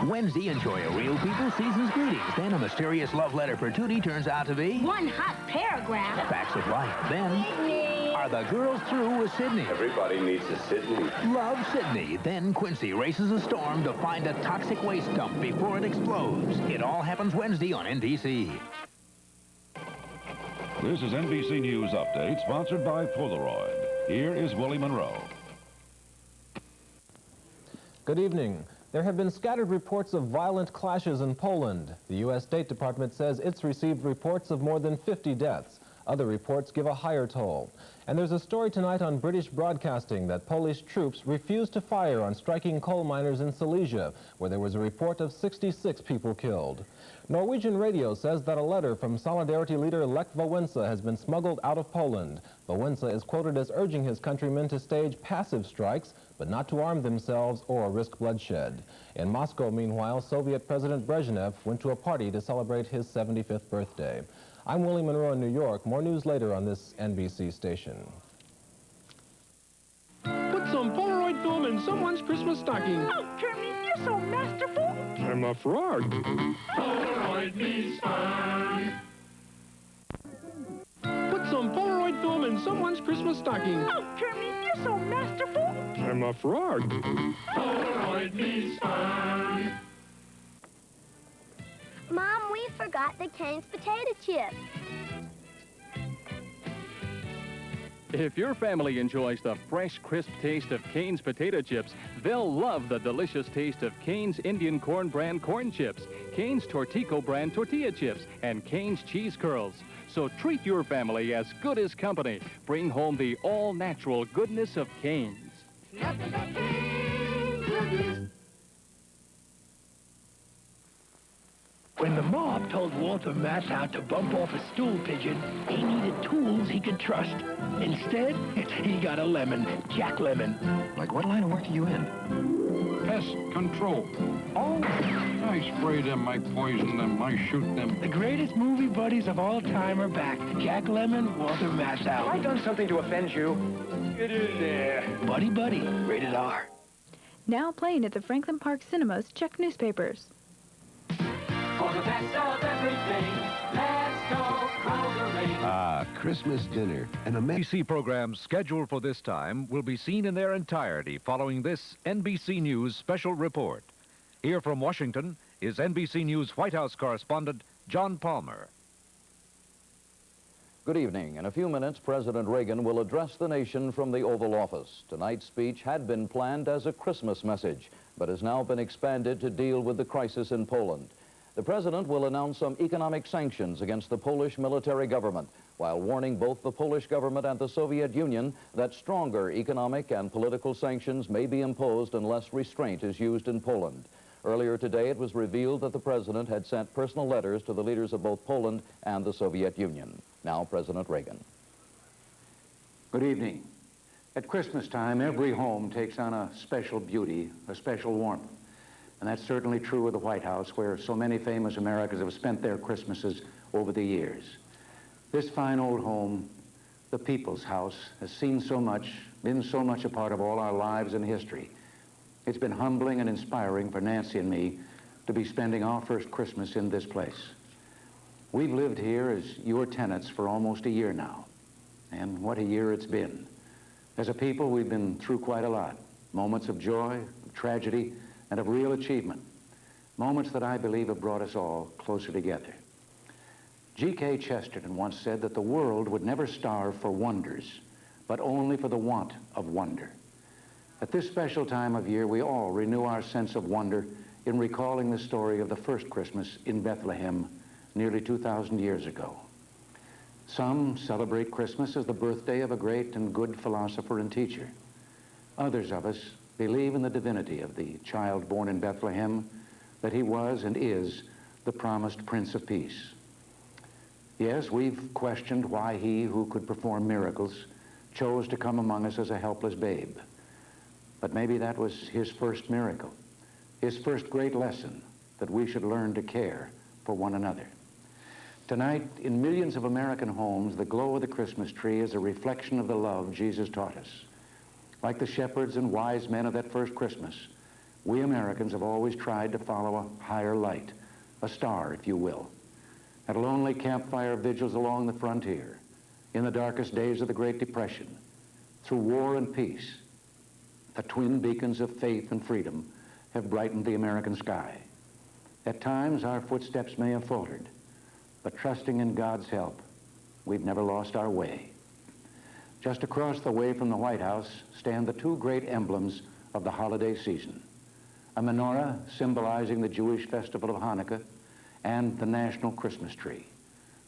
Wednesday, enjoy a real people season's greetings. Then a mysterious love letter for Tootie turns out to be... one hot paragraph. Facts of life. Then... Sydney. Are the girls through with Sydney? Everybody needs a Sydney. Love Sydney. Then Quincy races a storm to find a toxic waste dump before it explodes. It all happens Wednesday on NBC. This is NBC News Update, sponsored by Polaroid. Here is Willie Monroe. Good evening. There have been scattered reports of violent clashes in Poland. The U.S. State Department says it's received reports of more than 50 deaths. Other reports give a higher toll. And there's a story tonight on British broadcasting that Polish troops refused to fire on striking coal miners in Silesia, where there was a report of 66 people killed. Norwegian radio says that a letter from Solidarity leader Lech Wałęsa has been smuggled out of Poland. Wałęsa is quoted as urging his countrymen to stage passive strikes, but not to arm themselves or risk bloodshed. In Moscow, meanwhile, Soviet President Brezhnev went to a party to celebrate his 75th birthday. I'm Willie Monroe in New York. More news later on this NBC station. Put some Polaroid film in someone's Christmas stocking. Oh, Kermit, you're so masterful. I'm a frog. Polaroid means fun. Put some Polaroid film in someone's Christmas stocking. Oh, Kermit, you're so masterful. I'm a frog. Polaroid means fun. Mom, we forgot the Cane's potato chips. If your family enjoys the fresh, crisp taste of Cane's potato chips, they'll love the delicious taste of Cane's Indian Corn brand corn chips, Cane's Tortico brand tortilla chips, and Cane's cheese curls. So treat your family as good as company. Bring home the all-natural goodness of Cane's. Nothing but Cane's goodness. When the mob told Walter Massow to bump off a stool pigeon, he needed tools he could trust. Instead, he got a lemon, Jack Lemon. Like what line of work are you in? Pest control. Oh, I spray them, I poison them, I shoot them. The greatest movie buddies of all time are back. Jack Lemmon, Walter Massow. Have I done something to offend you? Get in there. Buddy Buddy, rated R. Now playing at the Franklin Park Cinemas, check newspapers. For the best of everything, let's go Kroger. Christmas dinner. An NBC program scheduled for this time will be seen in their entirety following this NBC News special report. Here from Washington is NBC News White House correspondent John Palmer. Good evening. In a few minutes, President Reagan will address the nation from the Oval Office. Tonight's speech had been planned as a Christmas message, but has now been expanded to deal with the crisis in Poland. The president will announce some economic sanctions against the Polish military government, while warning both the Polish government and the Soviet Union that stronger economic and political sanctions may be imposed unless restraint is used in Poland. Earlier today, it was revealed that the president had sent personal letters to the leaders of both Poland and the Soviet Union. Now, President Reagan. Good evening. At Christmas time, every home takes on a special beauty, a special warmth. And that's certainly true of the White House, where so many famous Americans have spent their Christmases over the years. This fine old home, the People's House, has seen so much, been so much a part of all our lives and history. It's been humbling and inspiring for Nancy and me to be spending our first Christmas in this place. We've lived here as your tenants for almost a year now, and what a year it's been. As a people, we've been through quite a lot. Moments of joy, of tragedy, and of real achievement. Moments that I believe have brought us all closer together. G.K. Chesterton once said that the world would never starve for wonders, but only for the want of wonder. At this special time of year, we all renew our sense of wonder in recalling the story of the first Christmas in Bethlehem nearly 2,000 years ago. Some celebrate Christmas as the birthday of a great and good philosopher and teacher. Others of us believe in the divinity of the child born in Bethlehem, that he was and is the promised Prince of Peace. Yes, we've questioned why he who could perform miracles chose to come among us as a helpless babe. But maybe that was his first miracle, his first great lesson, that we should learn to care for one another. Tonight, in millions of American homes, the glow of the Christmas tree is a reflection of the love Jesus taught us. Like the shepherds and wise men of that first Christmas, We Americans have always tried to follow a higher light, a star, if you will. At lonely campfire vigils along the frontier, in the darkest days of the Great Depression, through war and peace, the twin beacons of faith and freedom have brightened the American sky. At times, our footsteps may have faltered, but trusting in God's help, we've never lost our way. Just across the way from the White House stand the two great emblems of the holiday season: a menorah symbolizing the Jewish festival of Hanukkah and the national Christmas tree,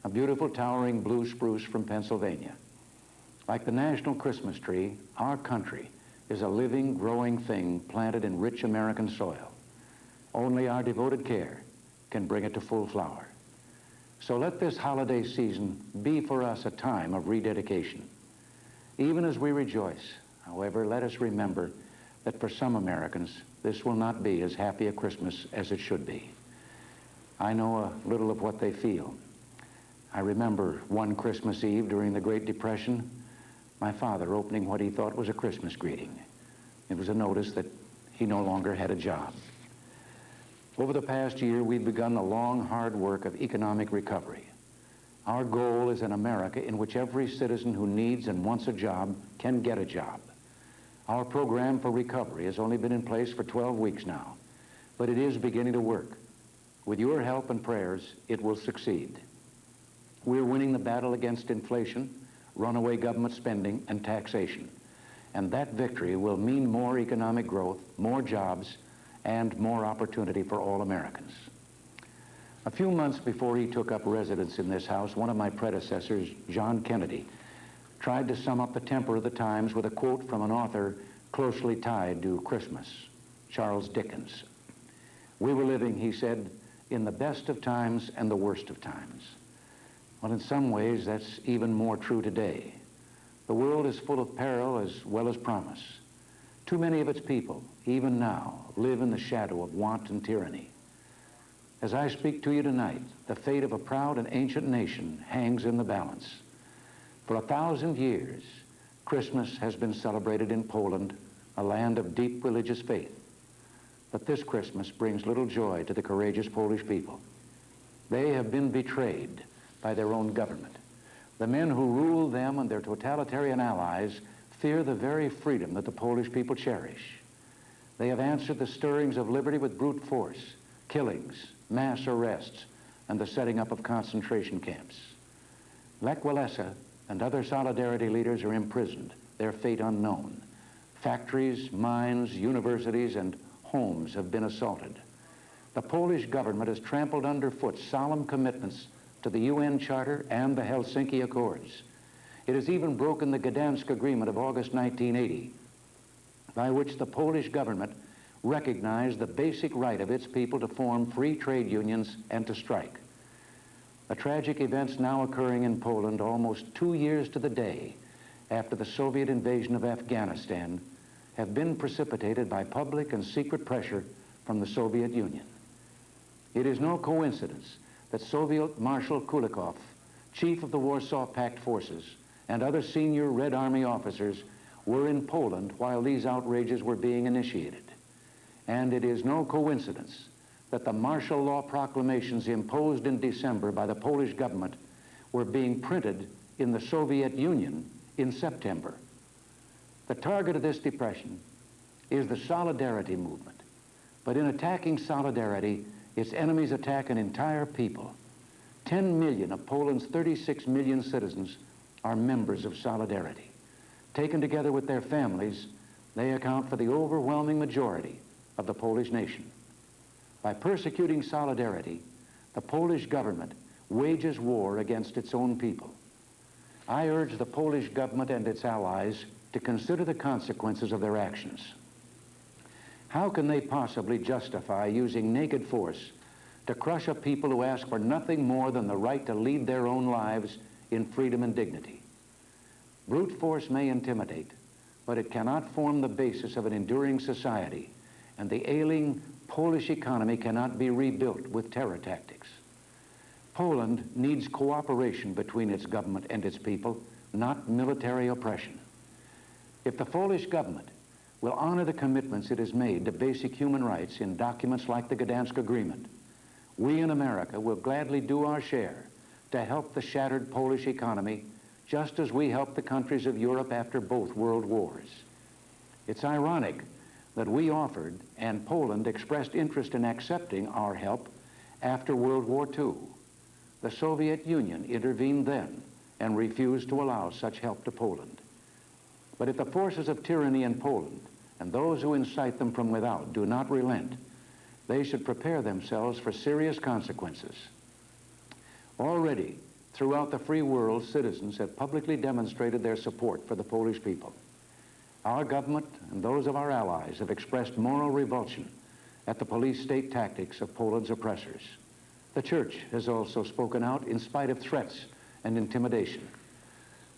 a beautiful towering blue spruce from Pennsylvania. Like the national Christmas tree, our country is a living, growing thing planted in rich American soil. Only our devoted care can bring it to full flower. So let this holiday season be for us a time of rededication. Even as we rejoice, however, let us remember that for some Americans, this will not be as happy a Christmas as it should be. I know a little of what they feel. I remember one Christmas Eve during the Great Depression, my father opening what he thought was a Christmas greeting. It was a notice that he no longer had a job. Over the past year, we've begun the long, hard work of economic recovery. Our goal is an America in which every citizen who needs and wants a job can get a job. Our program for recovery has only been in place for 12 weeks now, but it is beginning to work. With your help and prayers, it will succeed. We're winning the battle against inflation, runaway government spending, and taxation. And that victory will mean more economic growth, more jobs, and more opportunity for all Americans. A few months before he took up residence in this house, one of my predecessors, John Kennedy, tried to sum up the temper of the times with a quote from an author closely tied to Christmas, Charles Dickens. We were living, he said, in the best of times and the worst of times. Well, in some ways, that's even more true today. The world is full of peril as well as promise. Too many of its people, even now, live in the shadow of want and tyranny. As I speak to you tonight, the fate of a proud and ancient nation hangs in the balance. For 1,000 years, Christmas has been celebrated in Poland, a land of deep religious faith. But this Christmas brings little joy to the courageous Polish people. They have been betrayed by their own government. The men who rule them and their totalitarian allies fear the very freedom that the Polish people cherish. They have answered the stirrings of liberty with brute force, killings, mass arrests, and the setting up of concentration camps. Lech Walesa and other Solidarity leaders are imprisoned, their fate unknown. Factories, mines, universities, and homes have been assaulted. The Polish government has trampled underfoot solemn commitments to the UN Charter and the Helsinki Accords. It has even broken the Gdansk Agreement of August 1980, by which the Polish government recognized the basic right of its people to form free trade unions and to strike. The tragic events now occurring in Poland almost 2 years to the day after the Soviet invasion of Afghanistan have been precipitated by public and secret pressure from the Soviet Union. It is no coincidence that Soviet Marshal Kulikov, chief of the Warsaw Pact forces, and other senior Red Army officers were in Poland while these outrages were being initiated. And it is no coincidence that the martial law proclamations imposed in December by the Polish government were being printed in the Soviet Union in September. The target of this depression is the Solidarity movement. But in attacking Solidarity, its enemies attack an entire people. 10 million of Poland's 36 million citizens are members of Solidarity. Taken together with their families, they account for the overwhelming majority of the Polish nation. By persecuting Solidarity, the Polish government wages war against its own people. I urge the Polish government and its allies to consider the consequences of their actions. How can they possibly justify using naked force to crush a people who ask for nothing more than the right to lead their own lives in freedom and dignity? Brute force may intimidate, but it cannot form the basis of an enduring society, and the ailing Polish economy cannot be rebuilt with terror tactics. Poland needs cooperation between its government and its people, not military oppression. If the Polish government will honor the commitments it has made to basic human rights in documents like the Gdansk Agreement. We in America will gladly do our share to help the shattered Polish economy, just as we helped the countries of Europe after both world wars. It's ironic that we offered and Poland expressed interest in accepting our help after World War II. The Soviet Union intervened then and refused to allow such help to Poland. But if the forces of tyranny in Poland and those who incite them from without do not relent, they should prepare themselves for serious consequences. Already, throughout the free world, citizens have publicly demonstrated their support for the Polish people. Our government and those of our allies have expressed moral revulsion at the police state tactics of Poland's oppressors. The church has also spoken out in spite of threats and intimidation.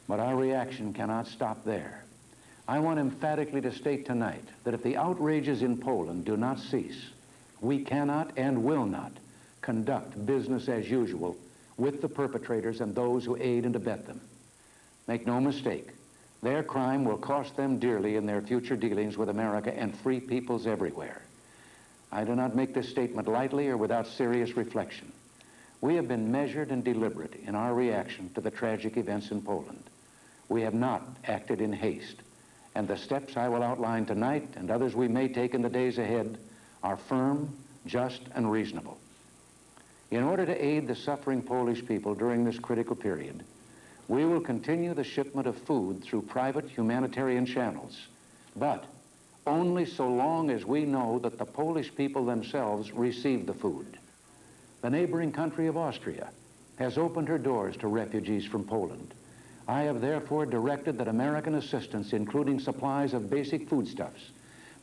But our reaction cannot stop there. I want emphatically to state tonight that if the outrages in Poland do not cease, we cannot and will not conduct business as usual with the perpetrators and those who aid and abet them. Make no mistake, their crime will cost them dearly in their future dealings with America and free peoples everywhere. I do not make this statement lightly or without serious reflection. We have been measured and deliberate in our reaction to the tragic events in Poland. We have not acted in haste, and the steps I will outline tonight and others we may take in the days ahead are firm, just, and reasonable. In order to aid the suffering Polish people during this critical period, we will continue the shipment of food through private humanitarian channels, but only so long as we know that the Polish people themselves receive the food. The neighboring country of Austria has opened her doors to refugees from Poland. I have therefore directed that American assistance, including supplies of basic foodstuffs,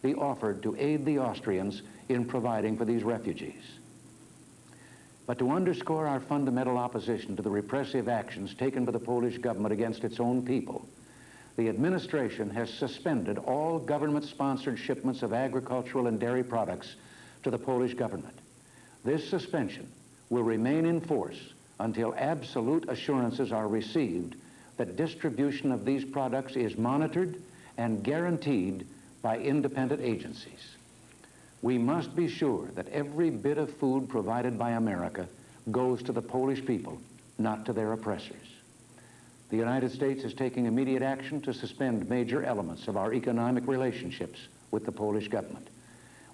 be offered to aid the Austrians in providing for these refugees. But to underscore our fundamental opposition to the repressive actions taken by the Polish government against its own people, the administration has suspended all government-sponsored shipments of agricultural and dairy products to the Polish government. This suspension will remain in force until absolute assurances are received that distribution of these products is monitored and guaranteed by independent agencies. We must be sure that every bit of food provided by America goes to the Polish people, not to their oppressors. The United States is taking immediate action to suspend major elements of our economic relationships with the Polish government.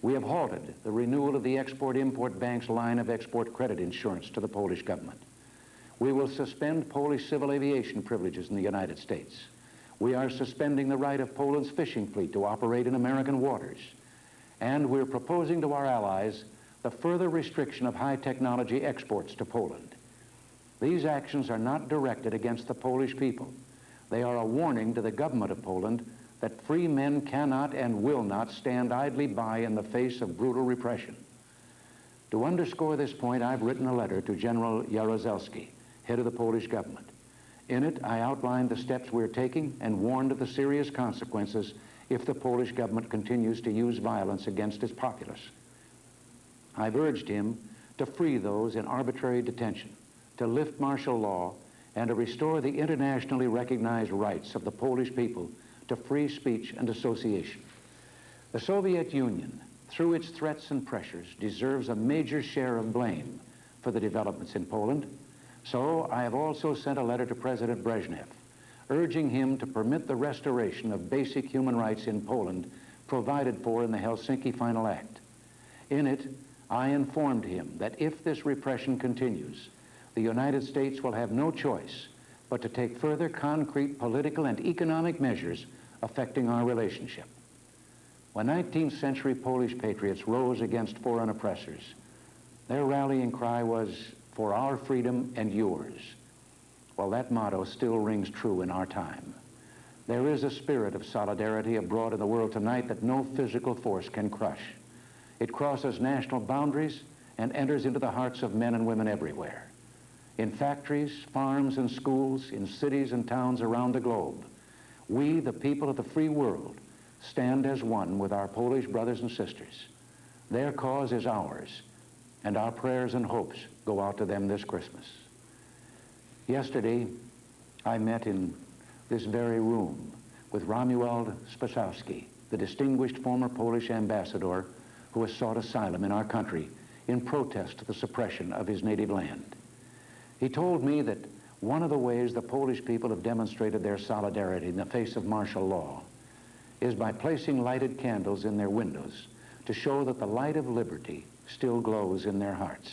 We have halted the renewal of the Export-Import Bank's line of export credit insurance to the Polish government. We will suspend Polish civil aviation privileges in the United States. We are suspending the right of Poland's fishing fleet to operate in American waters. And we're proposing to our allies the further restriction of high-technology exports to Poland. These actions are not directed against the Polish people. They are a warning to the government of Poland that free men cannot and will not stand idly by in the face of brutal repression. To underscore this point, I've written a letter to General Jaruzelski, head of the Polish government. In it, I outlined the steps we're taking and warned of the serious consequences if the Polish government continues to use violence against its populace. I've urged him to free those in arbitrary detention, to lift martial law, and to restore the internationally recognized rights of the Polish people to free speech and association. The Soviet Union, through its threats and pressures, deserves a major share of blame for the developments in Poland. So I have also sent a letter to President Brezhnev, urging him to permit the restoration of basic human rights in Poland provided for in the Helsinki Final Act. In it, I informed him that if this repression continues, the United States will have no choice but to take further concrete political and economic measures affecting our relationship. When 19th century Polish patriots rose against foreign oppressors, their rallying cry was, "For our freedom and yours." Well, that motto still rings true in our time. There is a spirit of solidarity abroad in the world tonight that no physical force can crush. It crosses national boundaries and enters into the hearts of men and women everywhere. In factories, farms, and schools, in cities and towns around the globe, we, the people of the free world, stand as one with our Polish brothers and sisters. Their cause is ours, and our prayers and hopes go out to them this Christmas. Yesterday, I met in this very room with Romuald Spasowski, the distinguished former Polish ambassador who has sought asylum in our country in protest to the suppression of his native land. He told me that one of the ways the Polish people have demonstrated their solidarity in the face of martial law is by placing lighted candles in their windows to show that the light of liberty still glows in their hearts.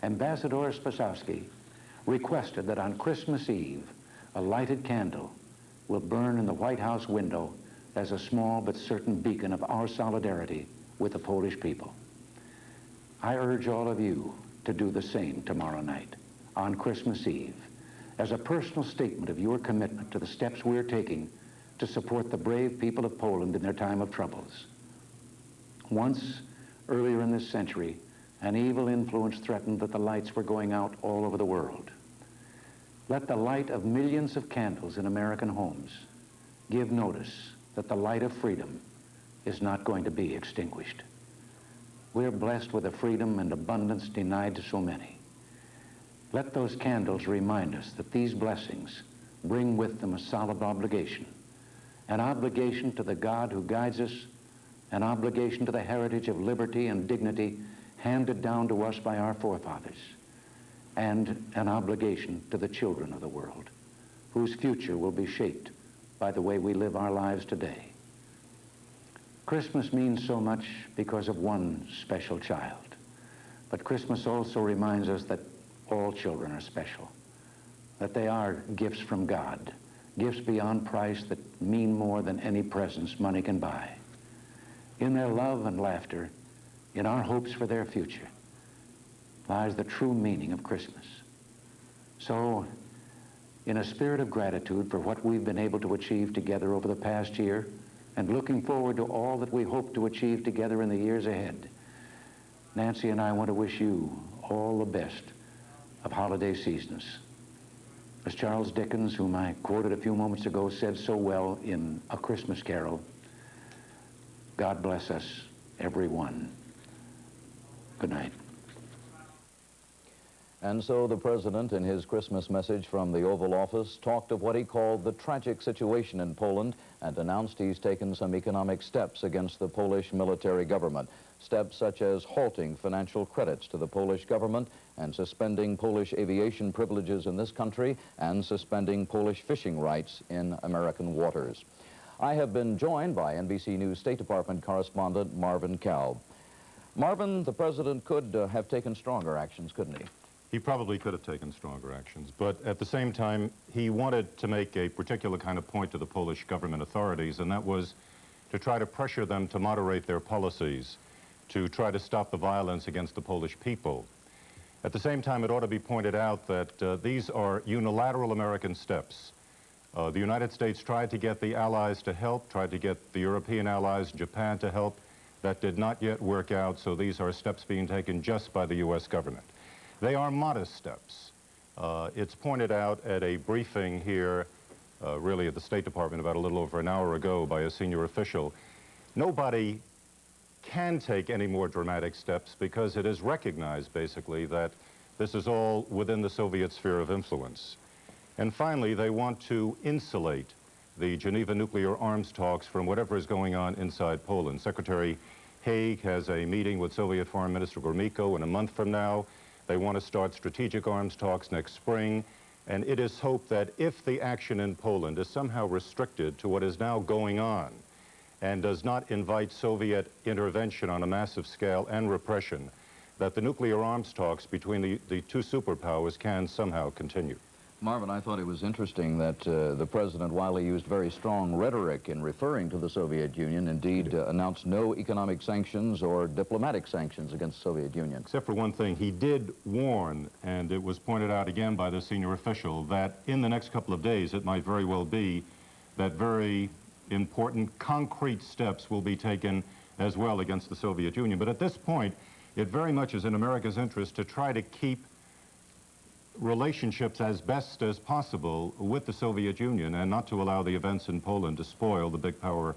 Ambassador Spasowski requested that on Christmas Eve, a lighted candle will burn in the White House window as a small but certain beacon of our solidarity with the Polish people. I urge all of you to do the same tomorrow night, on Christmas Eve, as a personal statement of your commitment to the steps we're taking to support the brave people of Poland in their time of troubles. Once, earlier in this century, an evil influence threatened that the lights were going out all over the world. Let the light of millions of candles in American homes give notice that the light of freedom is not going to be extinguished. We're blessed with a freedom and abundance denied to so many. Let those candles remind us that these blessings bring with them a solemn obligation, an obligation to the God who guides us, an obligation to the heritage of liberty and dignity handed down to us by our forefathers, and an obligation to the children of the world, whose future will be shaped by the way we live our lives today. Christmas means so much because of one special child, but Christmas also reminds us that all children are special, that they are gifts from God, gifts beyond price that mean more than any presents money can buy. In their love and laughter, in our hopes for their future, lies the true meaning of Christmas. So, in a spirit of gratitude for what we've been able to achieve together over the past year, and looking forward to all that we hope to achieve together in the years ahead, Nancy and I want to wish you all the best of holiday seasons. As Charles Dickens, whom I quoted a few moments ago, said so well in A Christmas Carol, God bless us, everyone. Good night. And so the President, in his Christmas message from the Oval Office, talked of what he called the tragic situation in Poland and announced he's taken some economic steps against the Polish military government. Steps such as halting financial credits to the Polish government and suspending Polish aviation privileges in this country and suspending Polish fishing rights in American waters. I have been joined by NBC News State Department correspondent Marvin Kalb. Marvin, the President could have taken stronger actions, couldn't he? He probably could have taken stronger actions, but at the same time, he wanted to make a particular kind of point to the Polish government authorities, and that was to try to pressure them to moderate their policies, to try to stop the violence against the Polish people. At the same time, it ought to be pointed out that these are unilateral American steps. The United States tried to get the allies to help, tried to get the European allies, Japan to help. That did not yet work out, so these are steps being taken just by the U.S. government. They are modest steps. It's pointed out at a briefing here, really at the State Department about a little over an hour ago by a senior official. Nobody can take any more dramatic steps because it is recognized, basically, that this is all within the Soviet sphere of influence. And finally, they want to insulate the Geneva nuclear arms talks from whatever is going on inside Poland. Secretary Haig has a meeting with Soviet Foreign Minister Gromyko in a month from now. They want to start strategic arms talks next spring, and it is hoped that if the action in Poland is somehow restricted to what is now going on and does not invite Soviet intervention on a massive scale and repression, that the nuclear arms talks between the two superpowers can somehow continue. Marvin, I thought it was interesting that the President, while he used very strong rhetoric in referring to the Soviet Union, indeed announced no economic sanctions or diplomatic sanctions against the Soviet Union. Except for one thing, he did warn, and it was pointed out again by the senior official, that in the next couple of days it might very well be that very important concrete steps will be taken as well against the Soviet Union. But at this point, it very much is in America's interest to try to keep relationships as best as possible with the Soviet Union and not to allow the events in Poland to spoil the big power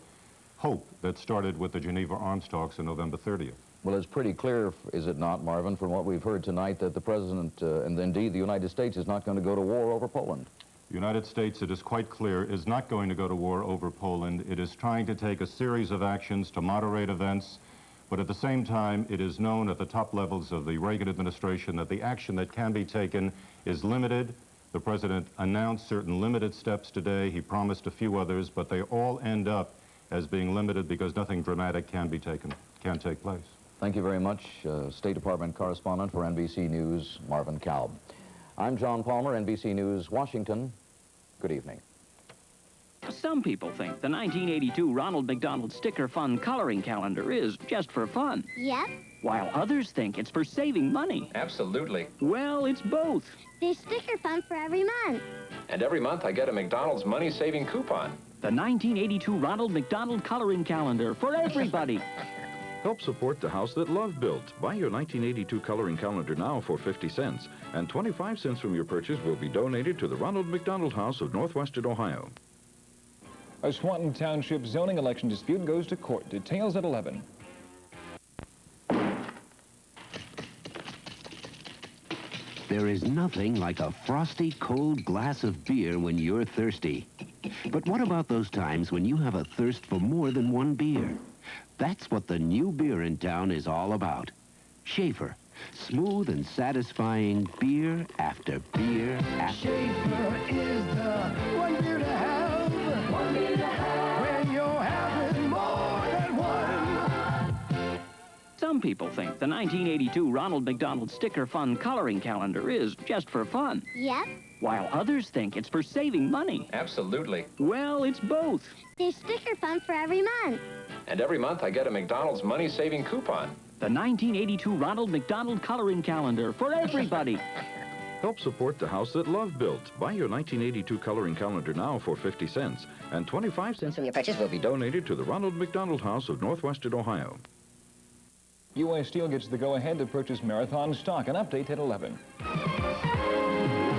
hope that started with the Geneva arms talks on November 30th. Well, it's pretty clear, is it not, Marvin, from what we've heard tonight, that the President and indeed the United States is not going to go to war over Poland. The United States, it is quite clear, is not going to go to war over Poland. It is trying to take a series of actions to moderate events, but at the same time, it is known at the top levels of the Reagan administration that the action that can be taken is limited. The president announced certain limited steps today. He promised a few others, but they all end up as being limited because nothing dramatic can take place. Thank you very much, State Department correspondent for NBC News, Marvin Kalb. I'm John Palmer, NBC News, Washington. Good evening. Some people think the 1982 Ronald McDonald Sticker Fun coloring calendar is just for fun. Yep. While others think it's for saving money. Absolutely. Well, it's both. There's Sticker Fun for every month. And every month I get a McDonald's money-saving coupon. The 1982 Ronald McDonald coloring calendar for everybody. Help support the house that love built. Buy your 1982 coloring calendar now for 50 cents, and 25 cents from your purchase will be donated to the Ronald McDonald House of Northwestern Ohio. A Swanton Township zoning election dispute goes to court. Details at 11. There is nothing like a frosty, cold glass of beer when you're thirsty. But what about those times when you have a thirst for more than one beer? That's what the new beer in town is all about. Schaefer. Smooth and satisfying beer after beer after Schaefer is the one beer to have. One beer to have. When you're having more than one. Some people think the 1982 Ronald McDonald Sticker Fun coloring calendar is just for fun. Yep. While others think it's for saving money. Absolutely. Well, it's both. There's Sticker Fun for every month. And every month I get a McDonald's money-saving coupon. The 1982 Ronald McDonald coloring calendar for everybody. Help support the house that love built. Buy your 1982 coloring calendar now for 50 cents, and 25 cents from your purchase will be donated to the Ronald McDonald House of Northwestern Ohio. U.S. Steel gets the go-ahead to purchase Marathon stock. An update at 11.